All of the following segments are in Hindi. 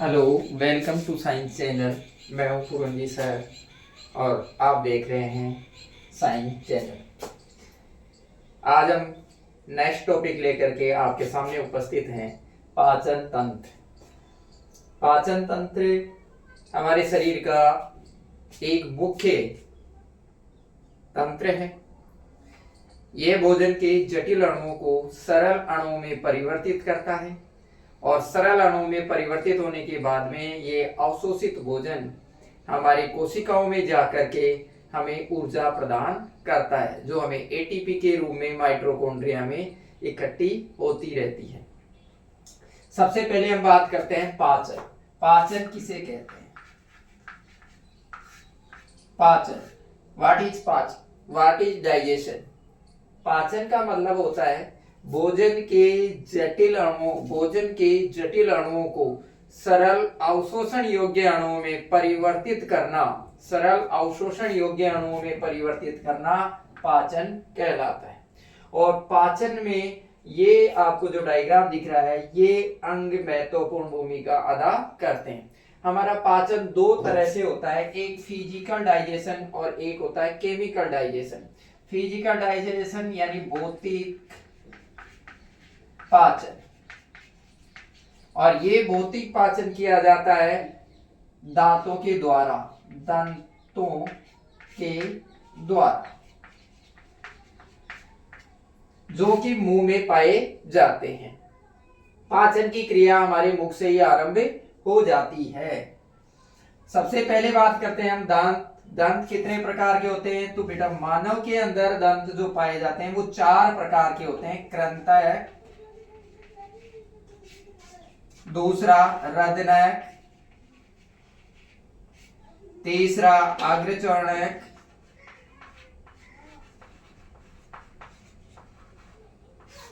Hello, welcome to science channel. मैं हूं पुरंजी सर और आप देख रहे हैं साइंस चैनल। आज हम नेक्स्ट टॉपिक लेकर के आपके सामने उपस्थित हैं। पाचन तंत्र। पाचन तंत्र हमारे शरीर का एक मुख्य तंत्र है। यह भोजन के जटिल अणुओं को सरल अणुओं में परिवर्तित करता है और सरल अणुओं में परिवर्तित होने के बाद में ये अवशोषित भोजन हमारी कोशिकाओं में जाकर के हमें ऊर्जा प्रदान करता है, जो हमें एटीपी के रूप में माइटोकॉन्ड्रिया में इकट्ठी होती रहती है। सबसे पहले हम बात करते हैं पाचन। पाचन किसे कहते हैं? पाचन, व्हाट इज पाचन? What is digestion? पाचन का मतलब होता है भोजन के जटिल अणुओं को सरल अवशोषण योग्य अणुओं में परिवर्तित करना। सरल अवशोषण योग्य अणुओं में परिवर्तित करना पाचन कहलाता है। और पाचन में ये आपको जो डायग्राम दिख रहा है, ये अंग महत्वपूर्ण भूमिका अदा करते हैं। हमारा पाचन दो तरह से होता है, एक फिजिकल डाइजेशन और एक होता है केमिकल डाइजेशन। फिजिकल डाइजेशन यानी भौतिक पाचन, और ये भौतिक पाचन किया जाता है दांतों के द्वारा। दांतों के द्वारा, जो कि मुंह में पाए जाते हैं। पाचन की क्रिया हमारे मुख से ही आरंभ हो जाती है। सबसे पहले बात करते हैं हम दांत। दंत कितने प्रकार के होते हैं? तो बेटा मानव के अंदर दंत जो पाए जाते हैं वो 4 प्रकार के होते हैं। कृंतक, दूसरा रदनक, तीसरा अग्रचर्णक,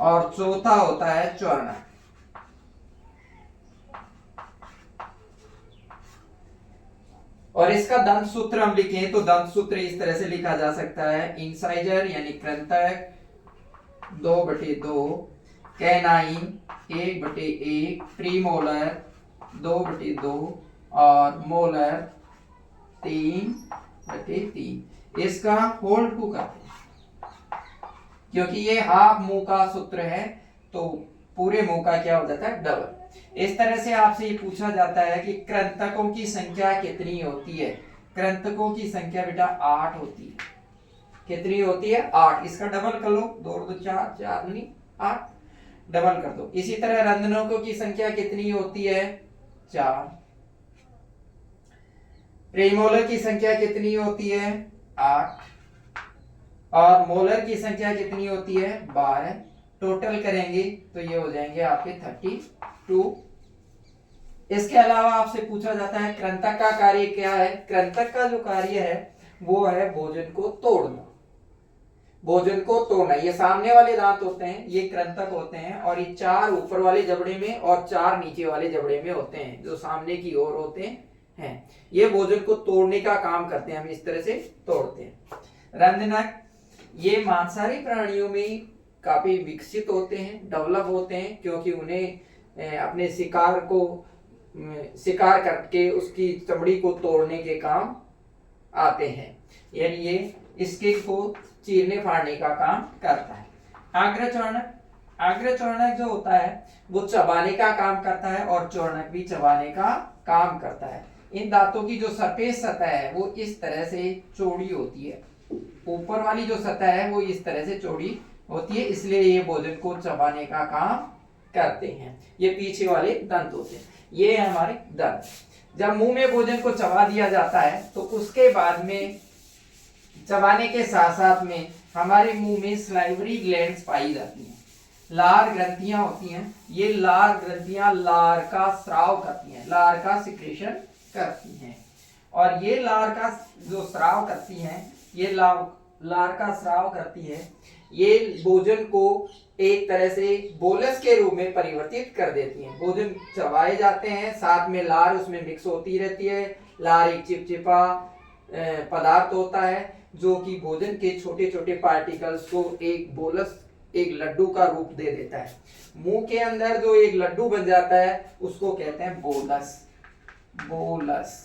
और चौथा होता है चर्णक। और इसका दंत सूत्र हम लिखें तो दंत सूत्र इस तरह से लिखा जा सकता है। इंसाइजर यानी कृंतक 2/2, कैनाइन 1/1, प्रीमोलर 2/2 और मोलर 3/3। इसका होल 2 करते हैं क्योंकि ये हाफ मुंह का सूत्र है, तो पूरे मुंह का क्या हो जाता है? डबल। इस तरह से आपसे ये पूछा जाता है कि कृंतकों की संख्या कितनी होती है? कृंतकों की संख्या बेटा 8 होती है। कितनी होती है? 8। इसका डबल कर लो, 2 2 4, 4 नहीं 8, डबल कर दो। इसी तरह रंध्रकों की संख्या कितनी होती है? 4। प्रीमोलर की संख्या कितनी होती है? 8। और मोलर की संख्या कितनी होती है? 12। टोटल करेंगे तो ये हो जाएंगे आपके 32। इसके अलावा आपसे पूछा जाता है कृंतक का कार्य क्या है? कृंतक का जो कार्य है वो है भोजन को तोड़ना। भोजन को तोड़ना। ये सामने वाले दांत होते हैं, ये कृंतक होते हैं, और ये 4 ऊपर वाले जबड़े में और 4 नीचे वाले जबड़े में होते हैं, जो सामने की ओर होते हैं। ये भोजन को तोड़ने का काम करते हैं। हम इस तरह से तोड़ते हैं। रंध्रनक ये मांसाहारी प्राणियों में काफी विकसित होते हैं, डेवलप होते हैं, क्योंकि उन्हें अपने शिकार करके उसकी चमड़ी को तोड़ने के काम आते हैं, यानी ये स्किन को चीरने फाड़ने का काम करता है। अग्रचर्णक जो होता है वो चबाने का काम करता है, और चर्णक भी चबाने का काम करता है। इन दांतों की जो सरफेस सतह है वो इस तरह से चौड़ी होती है। ऊपर वाली जो सतह है वो इस तरह से चौड़ी होती है, इसलिए ये भोजन को चबाने का काम करते हैं। ये पीछे वाले दंत होते हैं, ये हमारे दंत। जब मुंह में भोजन को चबा दिया जाता है तो उसके बाद में चबाने के साथ साथ में हमारे मुंह में स्लाइवरी ग्लैंड्स पाई जाती हैं। लार ग्रंथियां होती हैं। ये लार ग्रंथियां लार का स्राव करती हैं, लार का सिक्रेशन करती हैं। और ये लार का जो स्राव करती हैं, ये लार का स्राव करती है, ये भोजन को एक तरह से बोलस के रूप में परिवर्तित कर देती हैं। भोजन चबाए जाते हैं, साथ में लार उसमें मिक्स होती रहती है। लार एक चिपचिपा पदार्थ होता है जो कि भोजन के छोटे छोटे पार्टिकल्स को एक बोलस, एक लड्डू का रूप दे देता है। मुंह के अंदर जो एक लड्डू बन जाता है उसको कहते हैं बोलस। बोलस।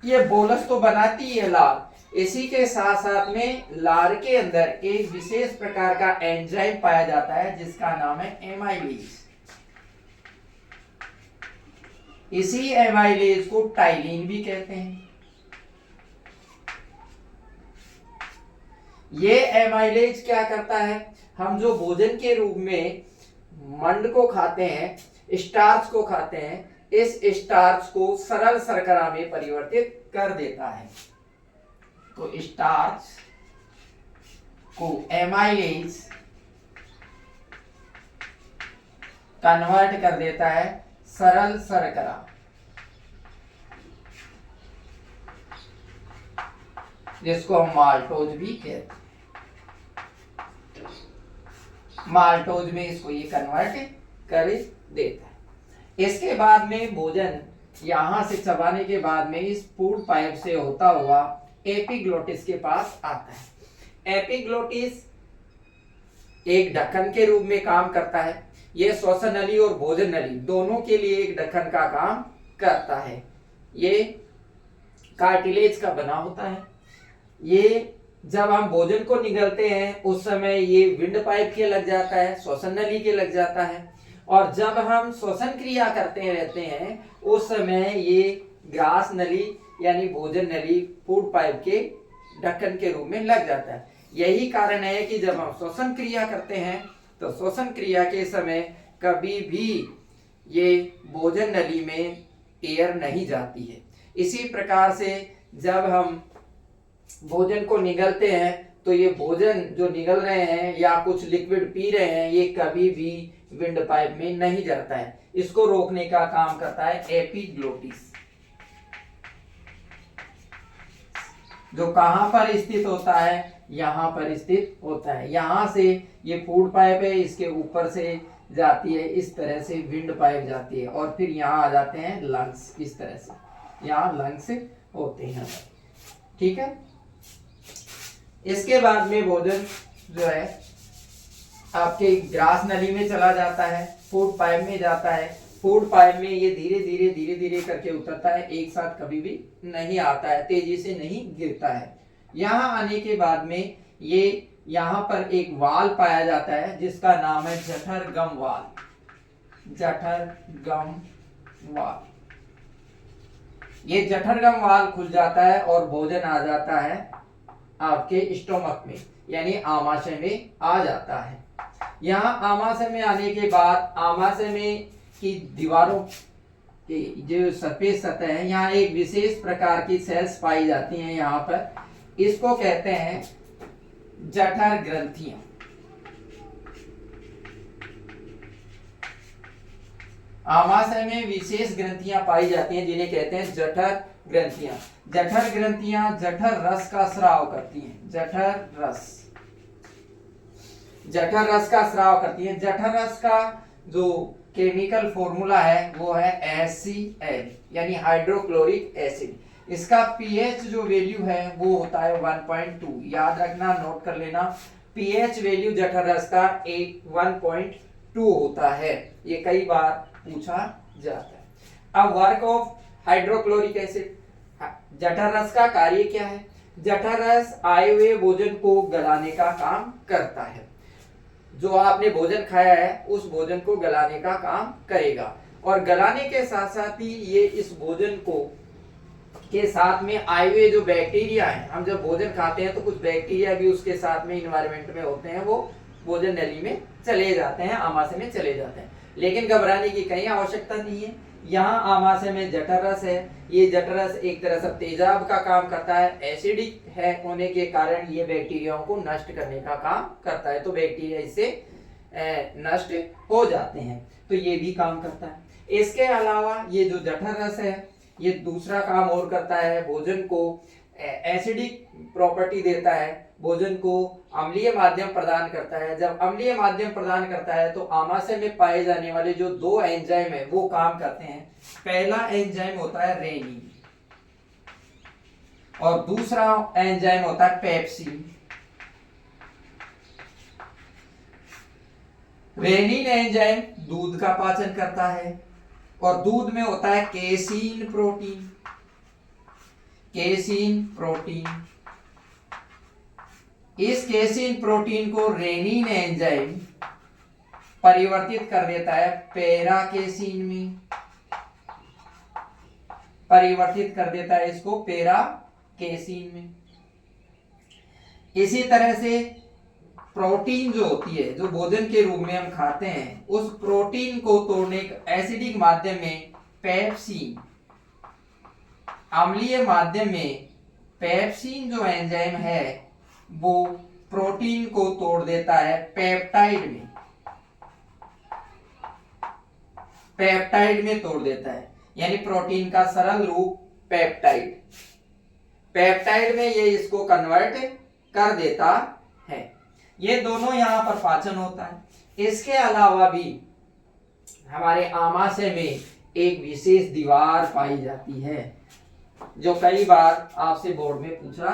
ये बोलस तो बनाती है लार, इसी के साथ साथ में लार के अंदर एक विशेष प्रकार का एंजाइम पाया जाता है जिसका नाम है एमाइलेज। इसी एमाइलेज को टाइलिन भी कहते हैं। ये एमाइलेज क्या करता है, हम जो भोजन के रूप में मंड को खाते हैं, स्टार्च को खाते हैं, इस स्टार्च को सरल शर्करा में परिवर्तित कर देता है। तो स्टार्च को एमाइलेज कन्वर्ट कर देता है सरल शर्करा, जिसको हम माल्टोज भी कहते हैं। माल्टोज में इसको ये कन्वर्ट कर देता है। इसके बाद में भोजन यहां से चबाने के बाद में इस फूड पाइप से होता हुआ एपिग्लोटिस के पास आता है। एपिग्लोटिस एक ढक्कन के रूप में काम करता है। यह श्वसन नली और भोजन नली दोनों के लिए एक ढक्कन का काम करता है। ये कार्टिलेज का बना होता है। ये जब हम भोजन को निगलते हैं उस समय ये विंड पाइप के लग जाता है, श्वसन नली के लग जाता है, और जब हम श्वसन क्रिया करते रहते हैं उस समय ये ग्रास नली यानी भोजन नली फूड पाइप के ढक्कन के रूप में लग जाता है। यही कारण है कि जब हम श्वसन क्रिया करते हैं तो श्वसन क्रिया के समय कभी भी ये भोजन नली में एयर नहीं जाती है। इसी प्रकार से जब हम भोजन को निगलते हैं तो ये भोजन जो निगल रहे हैं या कुछ लिक्विड पी रहे हैं ये कभी भी विंड पाइप में नहीं जाता है। इसको रोकने का काम करता है एपिग्लोटिस, जो कहां पर स्थित होता है, यहां पर स्थित होता है। यहां से ये फूड पाइप है, इसके ऊपर से जाती है, इस तरह से विंड पाइप जाती है और फिर यहाँ आ जाते हैं लंग्स। इस तरह से यहाँ लंग्स होते हैं। ठीक है। इसके बाद में भोजन जो है आपके ग्रास नली में चला जाता है, फूड पाइप में जाता है। फूड पाइप में ये धीरे धीरे करके उतरता है, एक साथ कभी भी नहीं आता है, तेजी से नहीं गिरता है। यहाँ आने के बाद में ये यहाँ पर एक वाल पाया जाता है जिसका नाम है जठरगम वाल। जठरगम वाल, ये जठरगम वाल खुल जाता है और भोजन आ जाता है आपके स्टोमक में यानी आमाशय में आ जाता है। यहाँ आमाशय में आने के बाद आमाशय में की दीवारों की जो सरफेस सतह है, यहाँ एक विशेष प्रकार की सेल्स पाई जाती हैं। यहाँ पर इसको कहते हैं जठर ग्रंथियां। आमाशय में विशेष ग्रंथियां पाई जाती हैं जिन्हें कहते हैं जठर ग्रंथियां। जठर ग्रंथियां जठर रस का स्राव करती हैं। जठर रस का स्राव करती हैं। जठर रस का जो केमिकल फॉर्मूला है वो है HCl यानी हाइड्रोक्लोरिक एसिड। इसका पीएच जो वैल्यू है वो होता है 1.2। याद रखना, नोट कर लेना, पीएच वैल्यू जठर रस का 1.2 होता है। ये कई बार पूछा जाता है। अब वर्क ऑफ हाइड्रोक्लोरिक एसिड, जठर रस का कार्य क्या है? जठर रस आए हुए भोजन को गलाने का काम करता है। जो आपने भोजन खाया है उस भोजन को गलाने का काम करेगा, और गलाने के साथ साथ ही ये इस भोजन को के साथ में आए हुए जो बैक्टीरिया हैं, हम जब भोजन खाते हैं तो कुछ बैक्टीरिया भी उसके साथ में इन्वायरमेंट में होते हैं, वो भोजन नली में चले जाते हैं, आमाशय में चले जाते हैं। लेकिन घबराने की कहीं आवश्यकता नहीं है। यहाँ आमाशय में जठर रस है। ये जठर रस एक तरह से तेजाब का काम करता है, एसिडिक है होने के कारण ये बैक्टीरियाओं को नष्ट करने का काम करता है, तो बैक्टीरिया इससे नष्ट हो जाते हैं, तो ये भी काम करता है। इसके अलावा ये जो जठर रस है ये दूसरा काम और करता है, भोजन को एसिडिक प्रॉपर्टी देता है, भोजन को अम्लीय माध्यम प्रदान करता है। जब अम्लीय माध्यम प्रदान करता है तो आमाशय में पाए जाने वाले जो दो एंजाइम है वो काम करते हैं। पहला एंजाइम होता है रेनिन और दूसरा एंजाइम होता है पेप्सिन। रेनिन एंजाइम दूध का पाचन करता है, और दूध में होता है केसीन प्रोटीन। केसीन प्रोटीन, इस केसीन प्रोटीन को रेनिन एंजाइम परिवर्तित कर देता है पैरा केसीन में, परिवर्तित कर देता है इसको पैरा केसीन में। इसी तरह से प्रोटीन जो होती है, जो भोजन के रूप में हम खाते हैं, उस प्रोटीन को तोड़ने एसिडिक माध्यम में पेप्सिन, अम्लीय माध्यम में पेप्सिन जो एंजाइम है वो प्रोटीन को तोड़ देता है पेप्टाइड में, पेप्टाइड में तोड़ देता है, यानी प्रोटीन का सरल रूप पेप्टाइड, पेप्टाइड में ये इसको कन्वर्ट कर देता है। ये दोनों यहां पर पाचन होता है। इसके अलावा भी हमारे आमाशय में एक विशेष दीवार पाई जाती है, जो कई बार आपसे बोर्ड में पूछा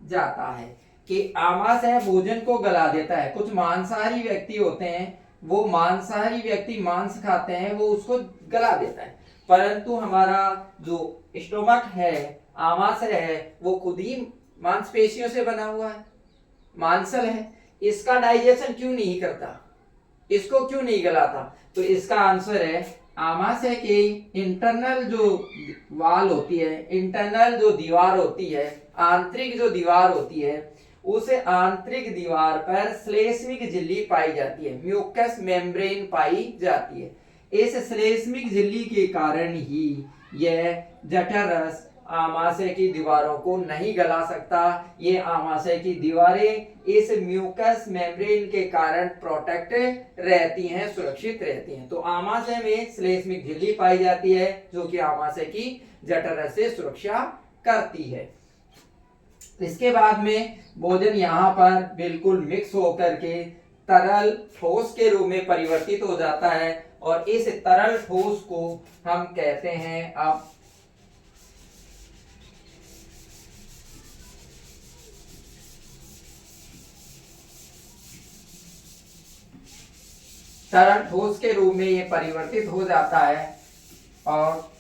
जाता है कि आमाशय भोजन को गला देता है। कुछ मांसाहारी व्यक्ति होते हैं, वो मांसाहारी व्यक्ति मांस खाते हैं, वो उसको गला देता है, परंतु हमारा जो स्टोमक है, आमाशय है, वो खुद ही मांसपेशियों से बना हुआ है, मांसल है, इसका डाइजेशन क्यों नहीं करता, इसको क्यों नहीं गलाता? तो इसका आंसर है आमाशय के इंटरनल जो वाल होती है, इंटरनल जो दीवार होती है, आंतरिक जो दीवार होती है, उस आंतरिक दीवार पर श्लेष्मिक झिल्ली पाई जाती है, म्यूकस मेम्ब्रेन पाई जाती है। इस श्लेष्मिक झिल्ली के कारण ही यह जठर रस आमाशय की दीवारों को नहीं गला सकता। ये आमाशय की दीवारें इस म्यूकस मेम्ब्रेन के कारण प्रोटेक्ट रहती हैं, सुरक्षित रहती हैं। तो आमाशय में श्लेष्मिक झिल्ली पाई जाती है जो कि आमाशय की जठर रस से सुरक्षा करती है। इसके बाद में भोजन यहाँ पर बिल्कुल मिक्स होकर के तरल ठोस के रूप में परिवर्तित हो जाता है और इस तरल ठोस को हम कहते हैं अब तरल ठोस के रूप में ये परिवर्तित हो जाता है और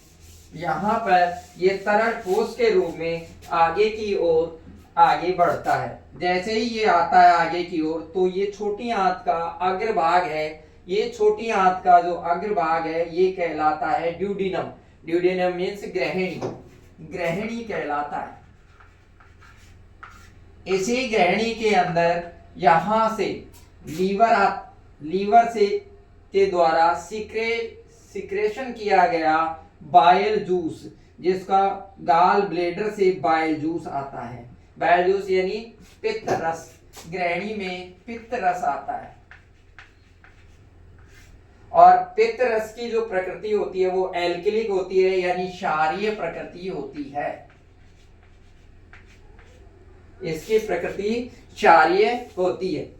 यहाँ पर ये तरल ठोस के रूप में आगे की ओर आगे बढ़ता है। जैसे ही ये आता है आगे की ओर तो ये छोटी आंत का अग्रभाग है, ये छोटी आंत का जो अग्रभाग है ये कहलाता है ड्यूडिनम। ड्यूडिनम मीन्स ग्रहणी, ग्रहणी कहलाता है। इसी ग्रहणी के अंदर यहाँ से लीवर से के द्वारा सिक्रेशन किया गया बाइल जूस, जिसका गाल ब्लेडर से बाइल जूस आता है। बाइल जूस यानी पित्त रस, ग्रहणी में पित्त रस आता है और पित्त रस की जो प्रकृति होती है वो एल्किलिक होती है, यानी क्षारीय प्रकृति होती है। इसकी प्रकृति क्षारीय होती है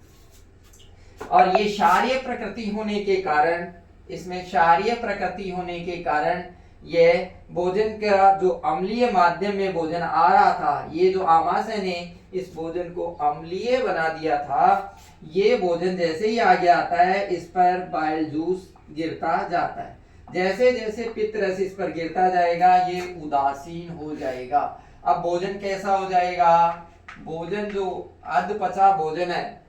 और ये क्षारीय प्रकृति होने के कारण, इसमें क्षारीय प्रकृति होने के कारण यह भोजन का जो अम्लीय माध्यम में भोजन आ रहा था, ये जो आमाशय ने इस भोजन को अम्लीय बना दिया था, ये भोजन जैसे ही आगे आता है इस पर बाइल जूस गिरता जाता है। जैसे जैसे पित्त रस इस पर गिरता जाएगा ये उदासीन हो जाएगा। अब भोजन कैसा हो जाएगा? भोजन जो अध पचा भोजन है,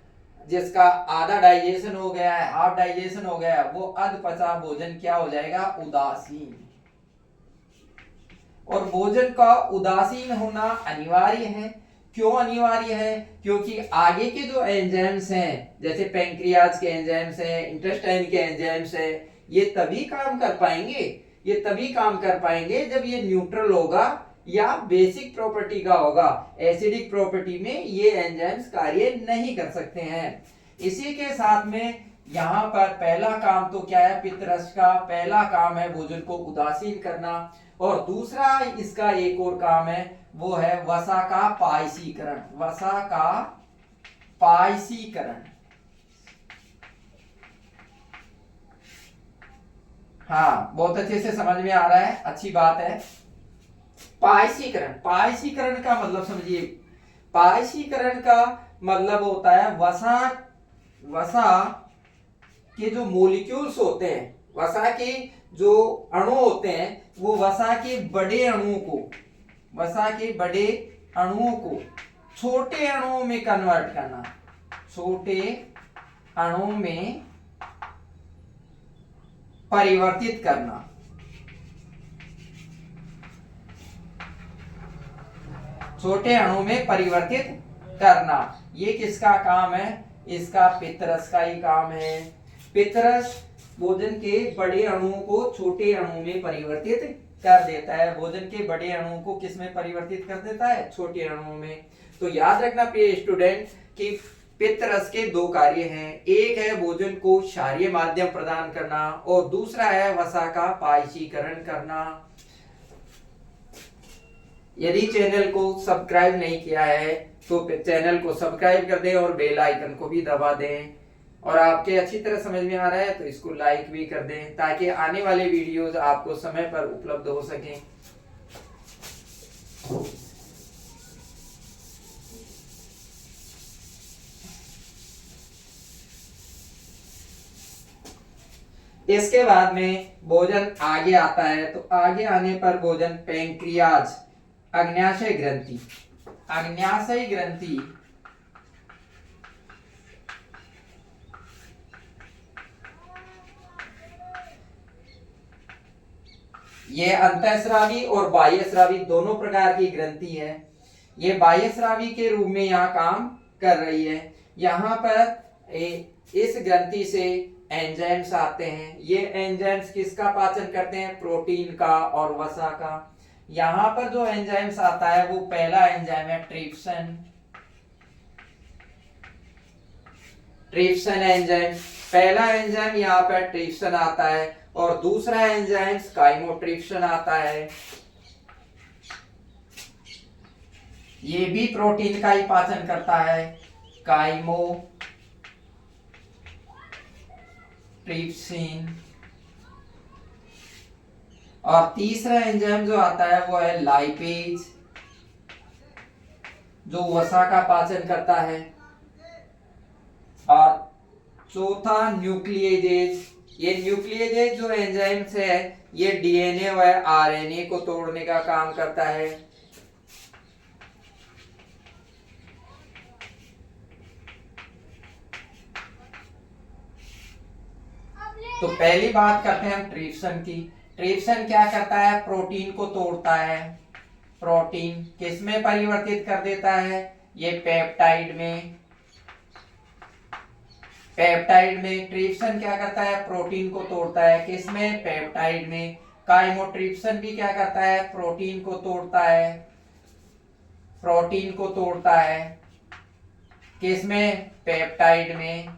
जिसका आधा डाइजेशन हो गया है, हाफ डाइजेशन हो गया है, वो अध पचा भोजन क्या हो जाएगा? उदासीन। और भोजन का उदासीन होना अनिवार्य है। क्यों अनिवार्य है? क्योंकि आगे के जो एंजाइम्स हैं, जैसे पैंक्रियाज के एंजाइम्स हैं, इंटेस्टाइन के एंजाइम्स हैं, ये तभी काम कर पाएंगे, ये तभी काम कर पाएंगे जब ये न्यूट्रल होगा या बेसिक प्रॉपर्टी का होगा। एसिडिक प्रॉपर्टी में ये एंजाइम्स कार्य नहीं कर सकते हैं। इसी के साथ में यहाँ पर पहला काम तो क्या है? पित्त रस का पहला काम है भोजन को उदासीन करना, और दूसरा इसका एक और काम है, वो है वसा का पायसीकरण। वसा का पायसीकरण, हाँ बहुत अच्छे से समझ में आ रहा है, अच्छी बात है। पायसीकरण, पायसीकरण का मतलब समझिए। पायसीकरण का मतलब होता है वसा के जो मॉलिक्यूल्स होते हैं वसा के जो अणु होते हैं वो वसा के बड़े अणुओं को छोटे अणुओं में कन्वर्ट करना, छोटे अणुओं में परिवर्तित करना। छोटे अणु में परिवर्तित करना, ये किसका काम है? इसका पितरस का ही काम है। पितरस भोजन के बड़े अणुओं को छोटे अणु में परिवर्तित कर देता है। भोजन के बड़े अणुओं को किस में परिवर्तित कर देता है? छोटे अणुओं में। तो याद रखना प्रिय स्टूडेंट कि पित्तरस के दो कार्य हैं, एक है भोजन को क्षारीय माध्यम प्रदान करना और दूसरा है वसा का पायशीकरण करना। यदि चैनल को सब्सक्राइब नहीं किया है तो चैनल को सब्सक्राइब कर दें और बेल आइकन को भी दबा दें, और आपके अच्छी तरह समझ में आ रहा है तो इसको लाइक भी कर दें ताकि आने वाले वीडियोस आपको समय पर उपलब्ध हो सकें। इसके बाद में भोजन आगे आता है, तो आगे आने पर भोजन पैंक्रियाज, अग्न्याशय ग्रंथि, अग्न्याशय ग्रंथि ये अंतःस्रावी और बाह्यस्रावी दोनों प्रकार की ग्रंथि है। ये बाह्यस्रावी के रूप में यहाँ काम कर रही है। यहाँ पर इस ग्रंथि से एंजाइम्स आते हैं। ये एंजाइम्स किसका पाचन करते हैं? प्रोटीन का और वसा का। यहाँ पर जो एंजाइम्स आता है वो पहला एंजाइम है ट्रिप्सिन। ट्रिप्सिन एंजाइम, पहला एंजाइम यहाँ पर ट्रिप्सिन आता है और दूसरा एंजाइम काइमोट्रिप्सिन आता है। ये भी प्रोटीन का ही पाचन करता है, काइमोट्रिप्सिन। और तीसरा एंजाइम जो आता है वो है लाइपेज, जो वसा का पाचन करता है। और चौथा न्यूक्लियेजेज। ये न्यूक्लियेजेज जो एंजाइम्स है ये डीएनए व आरएनए को तोड़ने का काम करता है। तो पहली बात करते हैं हम ट्रिप्सिन की। ट्रिप्सिन क्या करता है? प्रोटीन को तोड़ता है। प्रोटीन किस में परिवर्तित कर देता है? ये पेप्टाइड में। पेप्टाइड में ट्रिप्सिन क्या करता है? प्रोटीन को तोड़ता है। किस में? पेप्टाइड में। काइमोट्रिप्सिन भी क्या करता है? प्रोटीन को तोड़ता है। प्रोटीन को तोड़ता है किस में? पेप्टाइड में।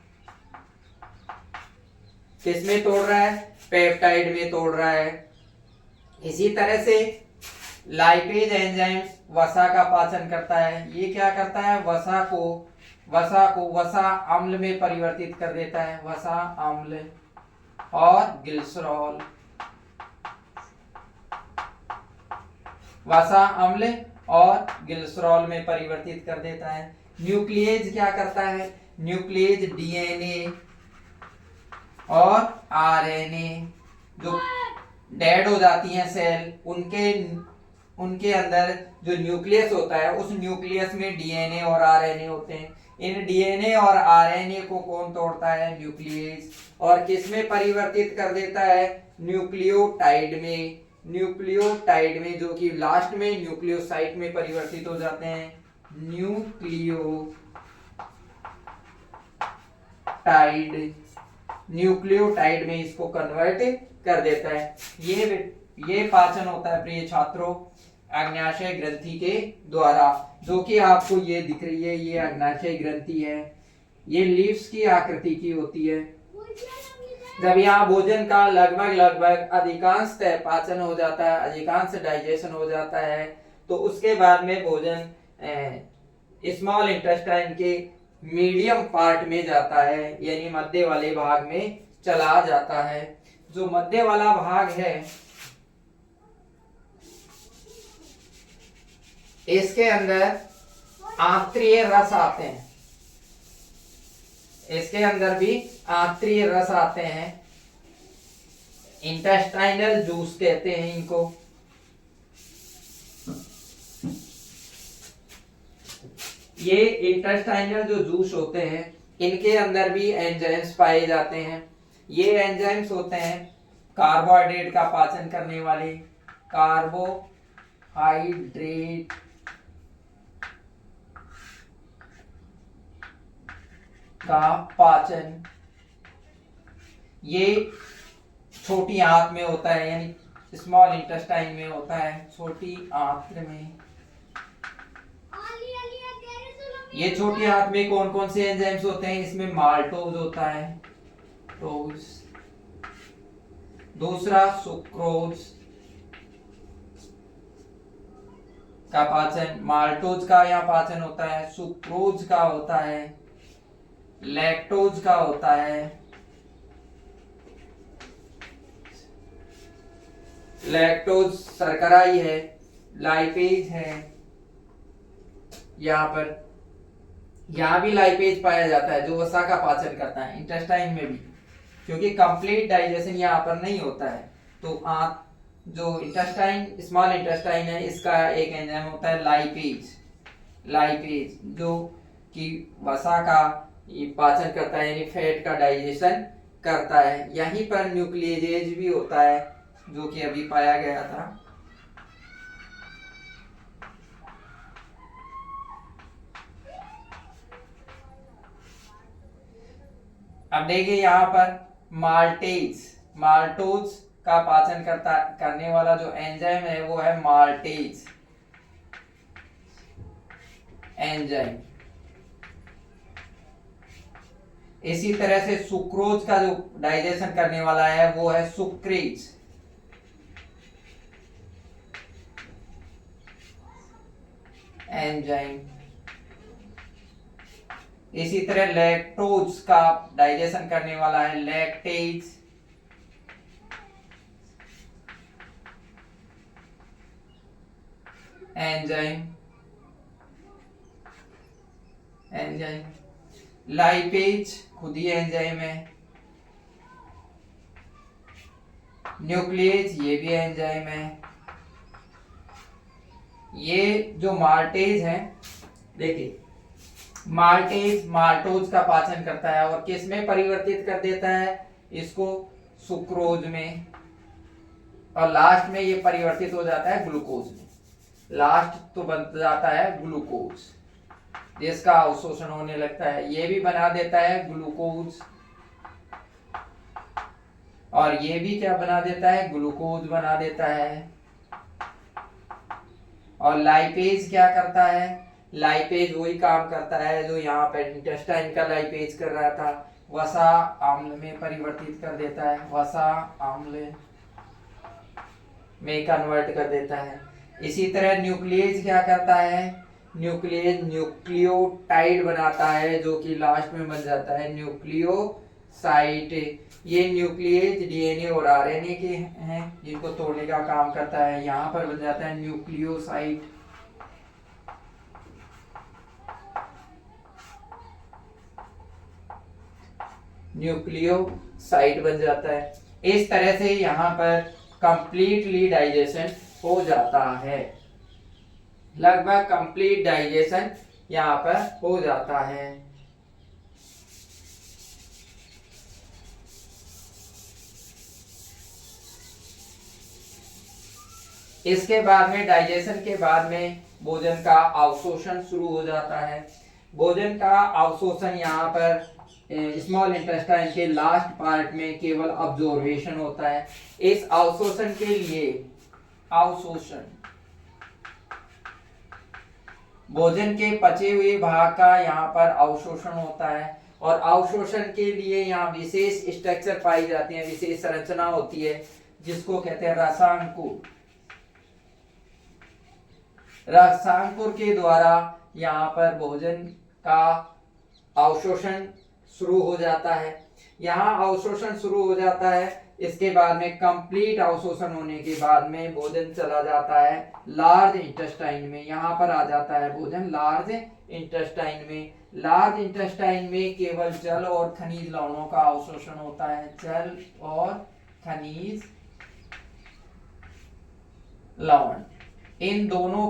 किस में तोड़ रहा है? पेप्टाइड में तोड़ रहा है। इसी तरह से लाइपेज एंजाइम्स वसा का पाचन करता है। ये क्या करता है? वसा अम्ल में परिवर्तित कर देता है। वसा अम्ल और ग्लिसरॉल, वसा अम्ल और ग्लिसरॉल में परिवर्तित कर देता है। न्यूक्लियेज क्या करता है? न्यूक्लियेज डीएनए और आरएनए जो डेड हो जाती हैं सेल, उनके अंदर जो न्यूक्लियस होता है उस न्यूक्लियस में डीएनए और आरएनए होते हैं। इन डीएनए और आरएनए को कौन तोड़ता है? न्यूक्लियेज। और किस में परिवर्तित कर देता है? न्यूक्लियोटाइड में। न्यूक्लियोटाइड में, जो कि लास्ट में न्यूक्लियोसाइट में परिवर्तित हो जाते हैं। न्यूक्लियोटाइड में इसको कन्वर्ट कर देता है। ये पाचन होता है प्रिय छात्रों अग्न्याशय ग्रंथि के द्वारा, जो कि आपको ये दिख रही है। ये अग्न्याशय ग्रंथि है। ये लीव्स की आकृति की होती है। जब यहाँ भोजन का लगभग अधिकांशतः पाचन हो जाता है, अधिकांश डाइजेशन हो जाता है, तो उसके बाद में भोजन स्मॉल इंटेस्टाइन के मीडियम पार्ट में जाता है, यानी मध्य वाले भाग में चला जाता है। जो मध्य वाला भाग है इसके अंदर आंतरीय रस आते हैं। इसके अंदर भी आंतरीय रस आते हैं। इंटेस्टाइनल जूस कहते हैं इनको। ये इंटेस्टाइनल जो जूस होते हैं इनके अंदर भी एंजाइम्स पाए जाते हैं। ये एंजाइम्स होते हैं कार्बोहाइड्रेट का पाचन करने वाले, कार्बोहाइड्रेट का पाचन। ये छोटी आंत में होता है, यानी स्मॉल इंटेस्टाइन में होता है, छोटी आंत में। ये छोटी आंत में कौन कौन से एंजाइम्स होते हैं? इसमें माल्टोज होता है, टोज। दूसरा सुक्रोज का पाचन, माल्टोज का यहाँ पाचन होता है, सुक्रोज का होता है, लैक्टोज का होता है। लैक्टोज शर्करा ही है, लाइपेज है। यहां भी लाइपेज पाया जाता है जो वसा का पाचन करता है, इंटेस्टाइन में भी, क्योंकि कंप्लीट डाइजेशन यहाँ पर नहीं होता है। तो जो इंटेस्टाइन, स्मॉल इंटेस्टाइन है, इसका एक एंजाइम होता है लाइपेज। लाइपेज जो कि वसा का पाचन करता है, यानी फैट का डाइजेशन करता है। यहीं पर न्यूक्लियेज भी होता है जो कि अभी पाया गया था। अब देखिए यहाँ पर माल्टोज का पाचन करने वाला जो एंजाइम है वो है माल्टेज एंजाइम। इसी तरह से सुक्रोज का जो डाइजेशन करने वाला है वो है सुक्रेज एंजाइम। इसी तरह लैक्टोज का डाइजेशन करने वाला है लैक्टेज एंजाइम। लाइपेज खुद ही एंजाइम है। न्यूक्लियेज ये भी एंजाइम है। ये जो माल्टेज है, देखिए माल्टोज का पाचन करता है और किस में परिवर्तित कर देता है इसको? सुक्रोज में, और लास्ट में ये परिवर्तित हो जाता है ग्लूकोज में। लास्ट तो बन जाता है ग्लूकोज, जिसका अवशोषण होने लगता है। ये भी बना देता है ग्लूकोज, और ये भी क्या बना देता है? ग्लूकोज बना देता है। और लाइपेज क्या करता है? लाइपेज वही काम करता है जो यहाँ पे इंटेस्टाइन का लाइपेज कर रहा था, वसा अम्ल में परिवर्तित कर देता है, वसा अम्ल में कन्वर्ट कर देता है। इसी तरह न्यूक्लियेज क्या करता है? न्यूक्लियेज न्यूक्लियोटाइड बनाता है जो कि लास्ट में बन जाता है न्यूक्लियोसाइड। ये न्यूक्लियेज डीएनए और आरएनए के हैं जिनको तोड़ने का काम करता है, यहाँ पर बन जाता है न्यूक्लियोसाइड। न्यूक्लियोसाइड बन जाता है। इस तरह से यहाँ पर कंप्लीटली डाइजेशन हो जाता है, लगभग कंप्लीट डाइजेशन यहाँ पर हो जाता है। इसके बाद में, डाइजेशन के बाद में भोजन का अवशोषण शुरू हो जाता है। भोजन का अवशोषण यहाँ पर स्मॉल इंटेस्टाइन के लास्ट पार्ट में केवल अब्जॉर्वेशन होता है। इस अवशोषण के लिए भोजन के पचे हुए भाग का यहाँ पर अवशोषण होता है, और अवशोषण के लिए यहाँ विशेष स्ट्रक्चर पाई जाती है, विशेष संरचना होती है जिसको कहते हैं रसांकुर। रसांकुर के द्वारा यहाँ पर भोजन का अवशोषण शुरू हो जाता है। यहाँ अवशोषण शुरू हो जाता है, इसके बाद में कंप्लीट अवशोषण होने के बाद में भोजन चला जाता है लार्ज इंटेस्टाइन में। यहाँ पर आ जाता है भोजन लार्ज इंटेस्टाइन में। लार्ज इंटेस्टाइन में केवल जल और खनिज लवणों का अवशोषण होता है, जल और खनिज लवण, इन दोनों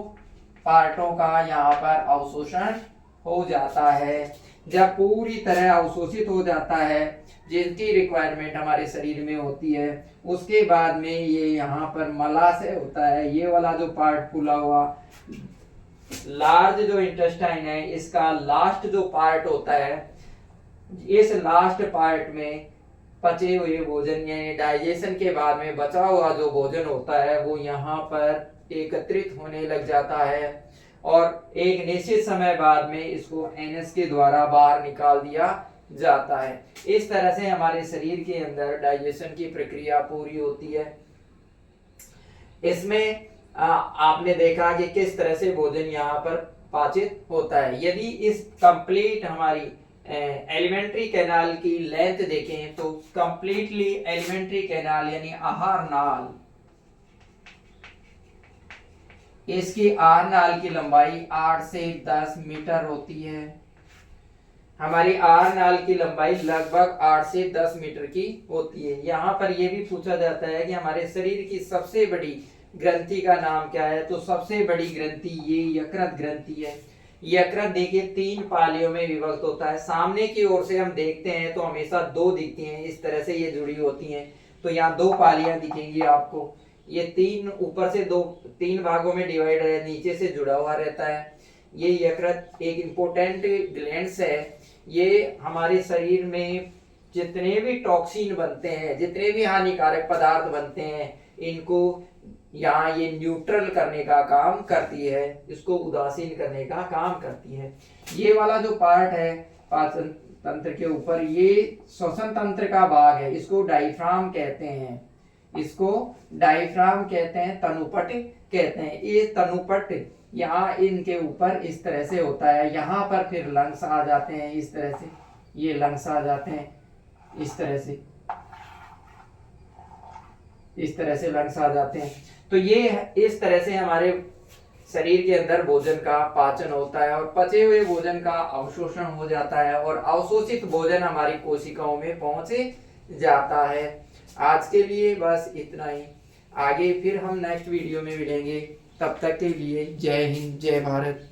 पार्टों का यहाँ पर अवशोषण हो जाता है। जब पूरी तरह अवशोषित हो जाता है, जिनकी रिक्वायरमेंट हमारे शरीर में होती है, उसके बाद में ये यहाँ पर मलाशय होता है। ये वाला जो पार्ट फूला हुआ लार्ज जो इंटेस्टाइन है, इसका लास्ट जो पार्ट होता है, इस लास्ट पार्ट में पचे हुए भोजन यानी डाइजेशन के बाद में बचा हुआ जो भोजन होता है वो यहाँ पर एकत्रित होने लग जाता है और एक निश्चित समय बाद में इसको एनएस के द्वारा बाहर निकाल दिया जाता है। इस तरह से हमारे शरीर के अंदर डाइजेशन की प्रक्रिया पूरी होती है। इसमें आपने देखा कि किस तरह से भोजन यहाँ पर पाचित होता है। यदि इस कंप्लीट हमारी एलिमेंट्री कैनाल की लेंथ देखें तो कंप्लीटली एलिमेंट्री कैनाल यानी आहार नाल, इसकी आहार नाल की लंबाई 8 से 10 मीटर होती है। हमारी आहार नाल की लंबाई लगभग 8 से 10 मीटर की होती है। यहाँ पर यह भी पूछा जाता है कि हमारे शरीर की सबसे बड़ी ग्रंथि का नाम क्या है, तो सबसे बड़ी ग्रंथि ये यकृत ग्रंथि है। यकृत देखिए 3 पालियों में विभक्त होता है। सामने की ओर से हम देखते हैं तो हमेशा 2 दिखती हैं, इस तरह से ये जुड़ी होती हैं। तो यहाँ 2 पालियां दिखेंगी आपको। ये 3 ऊपर से 3 भागों में डिवाइड है, नीचे से जुड़ा हुआ रहता है। ये यकृत एक इम्पोर्टेंट ग्लैंड्स है। ये हमारे शरीर में जितने भी टॉक्सिन बनते हैं, जितने भी हानिकारक पदार्थ बनते हैं, इनको यहाँ ये न्यूट्रल करने का काम करती है, इसको उदासीन करने का काम करती है। ये वाला जो पार्ट है पाचन तंत्र के ऊपर, ये श्वसन तंत्र का भाग है, इसको डायफ्राम कहते हैं। इसको डायफ्राम कहते हैं, तनुपट कहते हैं। ये तनुपट यहाँ इनके ऊपर इस तरह से होता है। यहाँ पर फिर लंग्स आ जाते हैं, इस तरह से ये लंग्स आ जाते हैं, इस तरह से लंग्स आ जाते हैं। तो ये इस तरह से हमारे शरीर के अंदर भोजन का पाचन होता है और पचे हुए भोजन का अवशोषण हो जाता है और अवशोषित भोजन हमारी कोशिकाओं में पहुंच जाता है। आज के लिए बस इतना ही। आगे फिर हम नेक्स्ट वीडियो में मिलेंगे। तब तक के लिए जय हिंद, जय भारत।